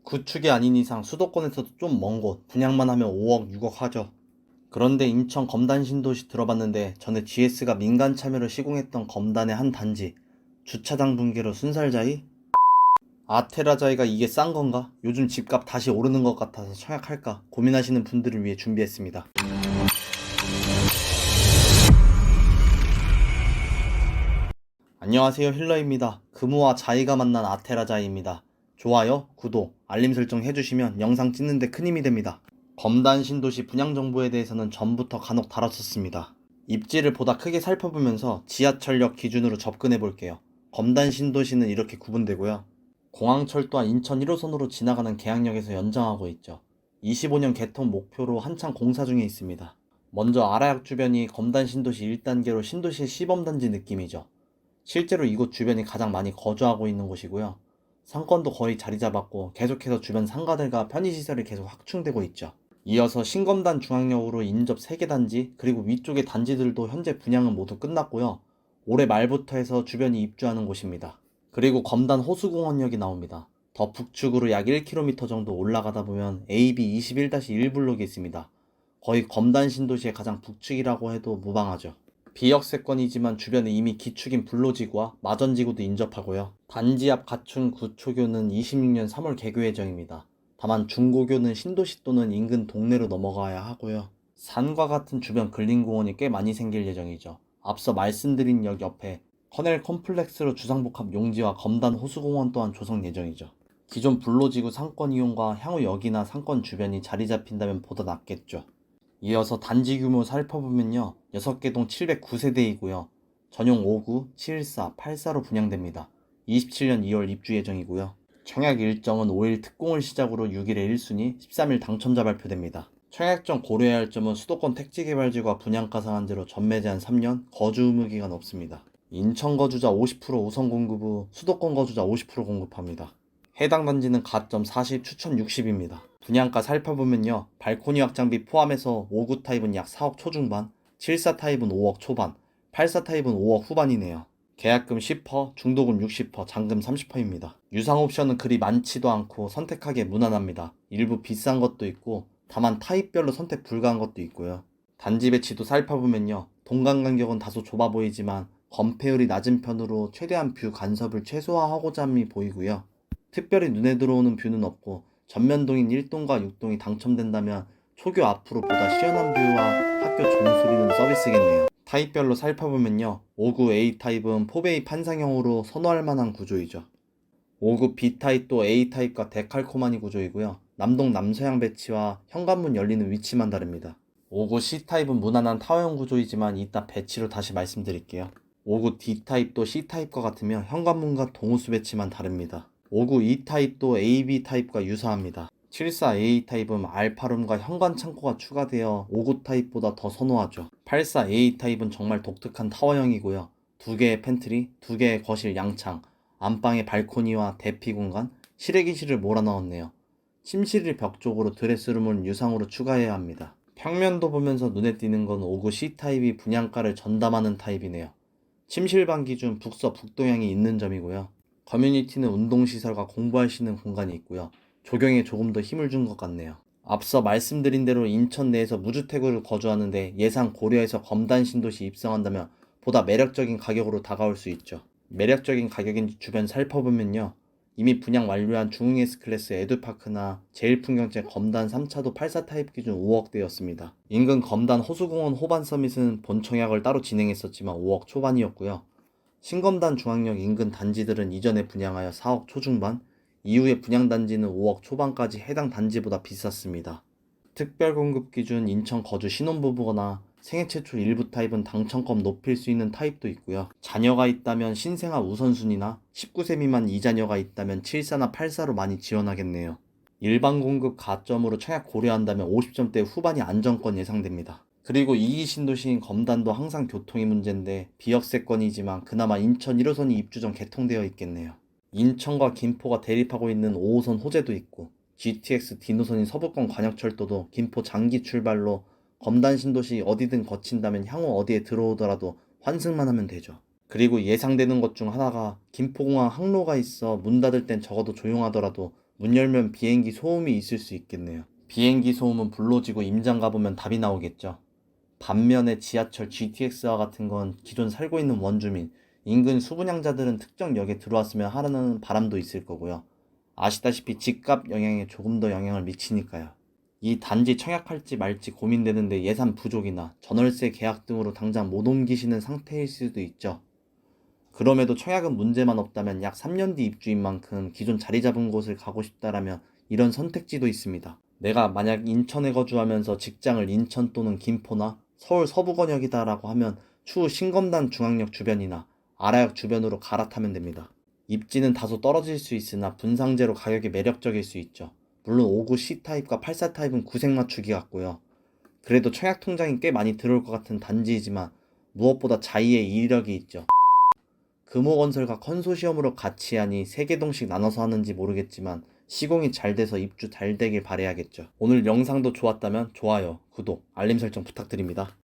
구축이 아닌 이상 수도권에서도 좀 먼 곳, 분양만 하면 5억, 6억 하죠. 그런데 인천 검단 신도시 들어봤는데 전에 GS가 민간 참여를 시공했던 검단의 한 단지, 주차장 붕괴로 순살자이? 아테라자이가 이게 싼 건가? 요즘 집값 다시 오르는 것 같아서 청약할까 고민하시는 분들을 위해 준비했습니다. 안녕하세요, 힐러입니다. 금우와 자이가 만난 아테라자이입니다. 좋아요, 구독, 알림 설정 해주시면 영상 찍는데 큰 힘이 됩니다. 검단 신도시 분양 정보에 대해서는 전부터 간혹 다뤘었습니다. 입지를 보다 크게 살펴보면서 지하철역 기준으로 접근해 볼게요. 검단 신도시는 이렇게 구분되고요. 공항철도와 인천 1호선으로 지나가는 계양역에서 연장하고 있죠. 25년 개통 목표로 한창 공사 중에 있습니다. 먼저 아라약 주변이 검단 신도시 1단계로 신도시의 시범단지 느낌이죠. 실제로 이곳 주변이 가장 많이 거주하고 있는 곳이고요. 상권도 거의 자리 잡았고 계속해서 주변 상가들과 편의시설이 계속 확충되고 있죠. 이어서 신검단 중앙역으로 인접 3개 단지, 그리고 위쪽의 단지들도 현재 분양은 모두 끝났고요. 올해 말부터 해서 주변이 입주하는 곳입니다. 그리고 검단 호수공원역이 나옵니다. 더 북측으로 약 1km 정도 올라가다 보면 AB 21-1 블록이 있습니다. 거의 검단 신도시의 가장 북측이라고 해도 무방하죠. 비역세권이지만 주변에 이미 기축인 불로지구와 마전지구도 인접하고요. 단지 앞 갖춘 구초교는 26년 3월 개교 예정입니다. 다만 중고교는 신도시 또는 인근 동네로 넘어가야 하고요. 산과 같은 주변 근린공원이 꽤 많이 생길 예정이죠. 앞서 말씀드린 역 옆에 커넬 컴플렉스로 주상복합 용지와 검단 호수공원 또한 조성 예정이죠. 기존 불로지구 상권 이용과 향후 역이나 상권 주변이 자리 잡힌다면 보다 낫겠죠. 이어서 단지 규모 살펴보면요. 6개 동 709세대이고요. 전용 5구, 714, 84로 분양됩니다. 27년 2월 입주 예정이고요. 청약 일정은 5일 특공을 시작으로 6일에 1순위, 13일 당첨자 발표됩니다. 청약 전 고려해야 할 점은 수도권 택지개발지구와 분양가 상한제로 전매 제한 3년, 거주 의무 기간 없습니다. 인천 거주자 50% 우선 공급 후 수도권 거주자 50% 공급합니다. 해당 단지는 가점 40, 추천 60입니다. 분양가 살펴보면요. 발코니 확장비 포함해서 5구 타입은 약 4억 초중반, 74 타입은 5억 초반, 84 타입은 5억 후반이네요. 계약금 10%, 중도금 60%, 잔금 30%입니다. 유상 옵션은 그리 많지도 않고 선택하기에 무난합니다. 일부 비싼 것도 있고 다만 타입별로 선택 불가한 것도 있고요. 단지 배치도 살펴보면요. 동간 간격은 다소 좁아 보이지만 건폐율이 낮은 편으로 최대한 뷰 간섭을 최소화하고자 함이 보이고요. 특별히 눈에 들어오는 뷰는 없고 전면동인 1동과 6동이 당첨된다면 초교 앞으로 보다 시원한 뷰와 학교 종소리는 서비스겠네요. 타입별로 살펴보면요. 5구 A타입은 포베이 판상형으로 선호할 만한 구조이죠. 5구 B타입도 A타입과 데칼코마니 구조이고요. 남동 남서양 배치와 현관문 열리는 위치만 다릅니다. 5구 C타입은 무난한 타워형 구조이지만 이따 배치로 다시 말씀드릴게요. 5구 D타입도 C타입과 같으며 현관문과 동호수 배치만 다릅니다. 5구 E타입도 AB 타입과 유사합니다. 74A 타입은 알파룸과 현관 창고가 추가되어 5구 타입보다 더 선호하죠. 84A 타입은 정말 독특한 타워형이고요. 2개의 팬트리, 2개의 거실 양창, 안방의 발코니와 대피 공간, 실외기실을 몰아넣었네요. 침실을 벽 쪽으로 드레스룸을 유상으로 추가해야 합니다. 평면도 보면서 눈에 띄는 건 5구 C타입이 분양가를 전담하는 타입이네요. 침실방 기준 북서 북동향이 있는 점이고요. 커뮤니티는 운동시설과 공부할 수 있는 공간이 있고요. 조경에 조금 더 힘을 준 것 같네요. 앞서 말씀드린 대로 인천 내에서 무주택으로 거주하는데 예상 고려해서 검단 신도시 입성한다면 보다 매력적인 가격으로 다가올 수 있죠. 매력적인 가격인지 주변 살펴보면요. 이미 분양 완료한 중흥 S클래스 에듀파크나 제일풍경채 검단 3차도 84 타입 기준 5억대였습니다. 인근 검단 호수공원 호반 서밋은 본 청약을 따로 진행했었지만 5억 초반이었고요. 신검단 중앙역 인근 단지들은 이전에 분양하여 4억 초중반, 이후에 분양단지는 5억 초반까지 해당 단지보다 비쌌습니다. 특별공급 기준 인천 거주 신혼부부거나 생애 최초 일부 타입은 당첨권 높일 수 있는 타입도 있고요. 자녀가 있다면 신생아 우선순위나 19세 미만 이자녀가 있다면 74나 84로 많이 지원하겠네요. 일반 공급 가점으로 청약 고려한다면 50점대 후반이 안정권 예상됩니다. 그리고 2기 신도시인 검단도 항상 교통이 문제인데 비역세권이지만 그나마 인천 1호선이 입주 전 개통되어 있겠네요. 인천과 김포가 대립하고 있는 5호선 호재도 있고 GTX D노선인 서부권 관역철도도 김포 장기 출발로 검단 신도시 어디든 거친다면 향후 어디에 들어오더라도 환승만 하면 되죠. 그리고 예상되는 것 중 하나가 김포공항 항로가 있어 문 닫을 땐 적어도 조용하더라도 문 열면 비행기 소음이 있을 수 있겠네요. 비행기 소음은 불로지고 임장 가보면 답이 나오겠죠. 반면에 지하철 GTX와 같은 건 기존 살고 있는 원주민, 인근 수분양자들은 특정 역에 들어왔으면 하는 바람도 있을 거고요. 아시다시피 집값 영향에 조금 더 영향을 미치니까요. 이 단지 청약할지 말지 고민되는데 예산 부족이나 전월세 계약 등으로 당장 못 옮기시는 상태일 수도 있죠. 그럼에도 청약은 문제만 없다면 약 3년 뒤 입주인 만큼 기존 자리 잡은 곳을 가고 싶다라면 이런 선택지도 있습니다. 내가 만약 인천에 거주하면서 직장을 인천 또는 김포나 서울 서부권역이다라고 하면 추후 신검단 중앙역 주변이나 아라역 주변으로 갈아타면 됩니다. 입지는 다소 떨어질 수 있으나 분상제로 가격이 매력적일 수 있죠. 물론 59 C타입과 84타입은 구색 맞추기 같고요. 그래도 청약 통장이 꽤 많이 들어올 것 같은 단지이지만 무엇보다 자이의 이력이 있죠. 금호건설과 컨소시엄으로 같이 하니 3개 동씩 나눠서 하는지 모르겠지만 시공이 잘 돼서 입주 잘 되길 바라야겠죠. 오늘 영상도 좋았다면 좋아요, 구독, 알림 설정 부탁드립니다.